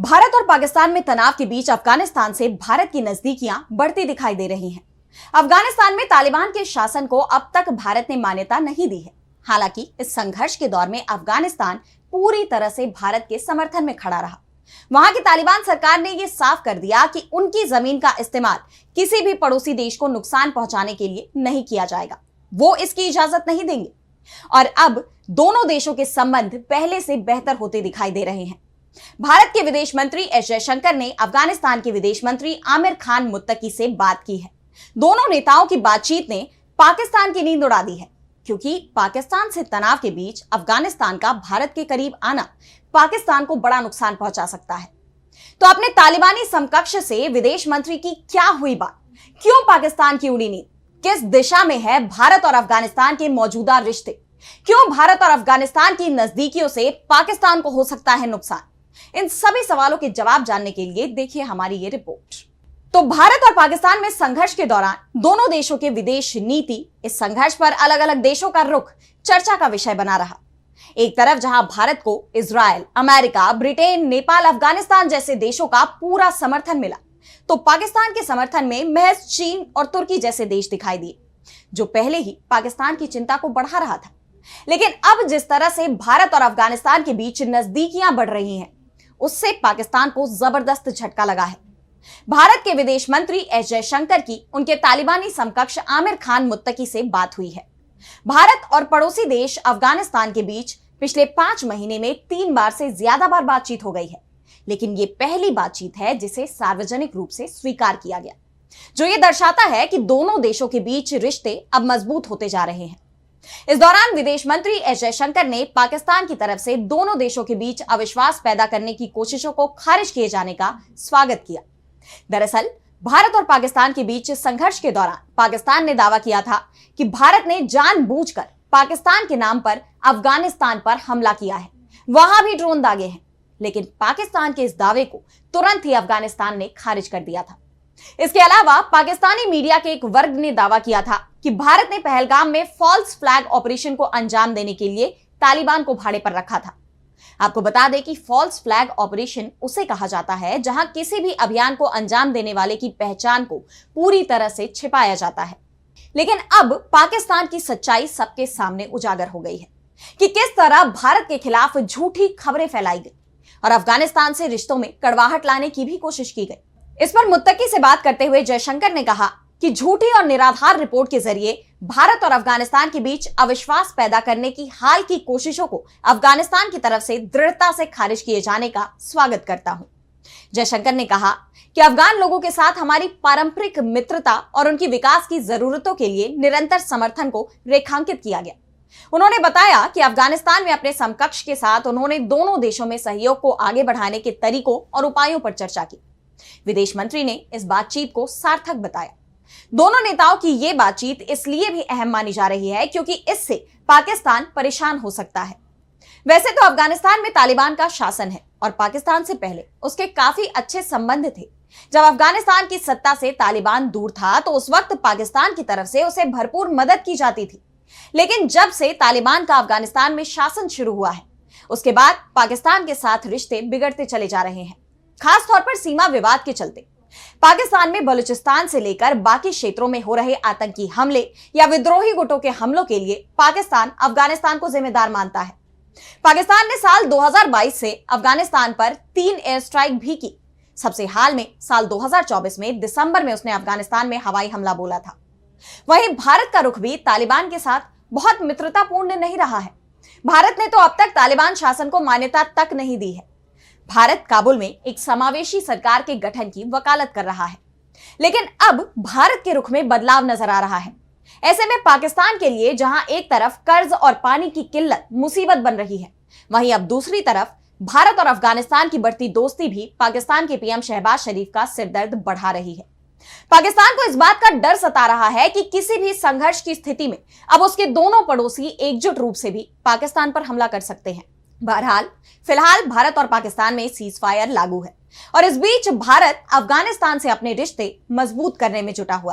भारत और पाकिस्तान में तनाव के बीच अफगानिस्तान से भारत की नजदीकियां बढ़ती दिखाई दे रही हैं। अफगानिस्तान में तालिबान के शासन को अब तक भारत ने मान्यता नहीं दी है। हालांकि इस संघर्ष के दौर में अफगानिस्तान पूरी तरह से भारत के समर्थन में खड़ा रहा। वहां की तालिबान सरकार ने यह साफ कर दिया कि उनकी जमीन का इस्तेमाल किसी भी पड़ोसी देश को नुकसान पहुंचाने के लिए नहीं किया जाएगा। वो इसकी इजाजत नहीं देंगे। और अब दोनों देशों के संबंध पहले से बेहतर होते दिखाई दे रहे हैं। भारत के विदेश मंत्री एस जयशंकर ने अफगानिस्तान के विदेश मंत्री आमिर खान मुत्तकी से बात की है। दोनों नेताओं की बातचीत ने पाकिस्तान की नींद उड़ा दी है, क्योंकि पाकिस्तान से तनाव के बीच अफगानिस्तान का भारत के करीब आना पाकिस्तान को बड़ा नुकसान पहुंचा सकता है। तो अपने तालिबानी समकक्ष से विदेश मंत्री की क्या हुई बात? क्यों पाकिस्तान की उड़ी नींद? किस दिशा में है भारत और अफगानिस्तान के मौजूदा रिश्ते? क्यों भारत और अफगानिस्तान की नजदीकियों से पाकिस्तान को हो सकता है नुकसान? इन सभी सवालों के जवाब जानने के लिए देखिए हमारी ये रिपोर्ट। तो भारत और पाकिस्तान में संघर्ष के दौरान दोनों देशों के विदेश नीति, इस संघर्ष पर अलग अलग देशों का रुख चर्चा का विषय बना रहा। एक तरफ जहां भारत को Israel, America, Britain, Nepal, Afghanistan जैसे देशों का पूरा समर्थन मिला, तो पाकिस्तान के समर्थन में महज चीन और तुर्की जैसे देश दिखाई दिए, जो पहले ही पाकिस्तान की चिंता को बढ़ा रहा था। लेकिन अब जिस तरह से भारत और अफगानिस्तान के बीच नजदीकियां बढ़ रही हैं, उससे पाकिस्तान को जबरदस्त झटका लगा है। भारत के विदेश मंत्री एस जयशंकर की उनके तालिबानी समकक्ष आमिर खान मुत्तकी से बात हुई है। भारत और पड़ोसी देश अफगानिस्तान के बीच पिछले 5 महीने में 3 बार से ज्यादा बार बातचीत हो गई है, लेकिन यह पहली बातचीत है जिसे सार्वजनिक रूप से स्वीकार किया गया, जो ये दर्शाता है कि दोनों देशों के बीच रिश्ते अब मजबूत होते जा रहे हैं। इस दौरान विदेश मंत्री एस जयशंकर ने पाकिस्तान की तरफ से दोनों देशों के बीच अविश्वास पैदा करने की कोशिशों को खारिज किए जाने का स्वागत किया। दरअसल भारत और पाकिस्तान के बीच संघर्ष के दौरान पाकिस्तान ने दावा किया था कि भारत ने जानबूझकर पाकिस्तान के नाम पर अफगानिस्तान पर हमला किया है, वहां भी ड्रोन दागे हैं। लेकिन पाकिस्तान के इस दावे को तुरंत ही अफगानिस्तान ने खारिज कर दिया था। इसके अलावा पाकिस्तानी मीडिया के एक वर्ग ने दावा किया था कि भारत ने पहलगाम में फॉल्स फ्लैग ऑपरेशन को अंजाम देने के लिए तालिबान को भाड़े पर रखा था। आपको बता दें कि फॉल्स फ्लैग ऑपरेशन उसे कहा जाता है जहां किसी भी अभियान को अंजाम देने वाले की पहचान को पूरी तरह से छिपाया जाता है। लेकिन अब पाकिस्तान की सच्चाई सबके सामने उजागर हो गई है कि किस तरह भारत के खिलाफ झूठी खबरें फैलाई गई और अफगानिस्तान से रिश्तों में कड़वाहट लाने की भी कोशिश की गई। इस पर मुत्तकी से बात करते हुए जयशंकर ने कहा कि झूठी और निराधार रिपोर्ट के जरिए भारत और अफगानिस्तान के बीच अविश्वास पैदा करने की हाल की कोशिशों को अफगानिस्तान की तरफ से दृढ़ता से खारिज किए जाने का स्वागत करता हूं। जयशंकर ने कहा कि अफगान लोगों के साथ हमारी पारंपरिक मित्रता और उनकी विकास की जरूरतों के लिए निरंतर समर्थन को रेखांकित किया गया। उन्होंने बताया कि अफगानिस्तान में अपने समकक्ष के साथ उन्होंने दोनों देशों में सहयोग को आगे बढ़ाने के तरीकों और उपायों पर चर्चा की। विदेश मंत्री ने इस बातचीत को सार्थक बताया। दोनों नेताओं की यह बातचीत इसलिए भी अहम मानी जा रही है क्योंकि इससे पाकिस्तान परेशान हो सकता है। वैसे तो अफगानिस्तान में तालिबान का शासन है और पाकिस्तान से पहले उसके काफी अच्छे संबंध थे। जब अफगानिस्तान की सत्ता से तालिबान दूर था तो उस वक्त पाकिस्तान की तरफ से उसे भरपूर मदद की जाती थी। लेकिन जब से तालिबान का अफगानिस्तान में शासन शुरू हुआ है, उसके बाद पाकिस्तान के साथ रिश्ते बिगड़ते चले जा रहे हैं, खासतौर पर सीमा विवाद के चलते। पाकिस्तान में बलूचिस्तान से लेकर बाकी क्षेत्रों में हो रहे आतंकी हमले या विद्रोही गुटों के हमलों के लिए पाकिस्तान अफगानिस्तान को जिम्मेदार मानता है। पाकिस्तान ने साल 2022 से अफगानिस्तान पर 3 एयर स्ट्राइक भी की। सबसे हाल में साल 2024 में दिसंबर में उसने अफगानिस्तान में हवाई हमला बोला था। वहीं भारत का रुख भी तालिबान के साथ बहुत मित्रतापूर्ण नहीं रहा है। भारत ने तो अब तक तालिबान शासन को मान्यता तक नहीं दी है। भारत काबुल में एक समावेशी सरकार के गठन की वकालत कर रहा है, लेकिन अब भारत के रुख में बदलाव नजर आ रहा है। ऐसे में पाकिस्तान के लिए जहां एक तरफ कर्ज और पानी की किल्लत मुसीबत बन रही है, वहीं अब दूसरी तरफ भारत और अफगानिस्तान की बढ़ती दोस्ती भी पाकिस्तान के पीएम शहबाज शरीफ का सिरदर्द बढ़ा रही है। पाकिस्तान को इस बात का डर सता रहा है कि किसी भी संघर्ष की स्थिति में अब उसके दोनों पड़ोसी एकजुट रूप से भी पाकिस्तान पर हमला कर सकते हैं। बहरहाल फिलहाल भारत और पाकिस्तान में सीज फायर लागू है और इस बीच भारत अफगानिस्तान से अपने रिश्ते मजबूत करने में जुटा हुआ है।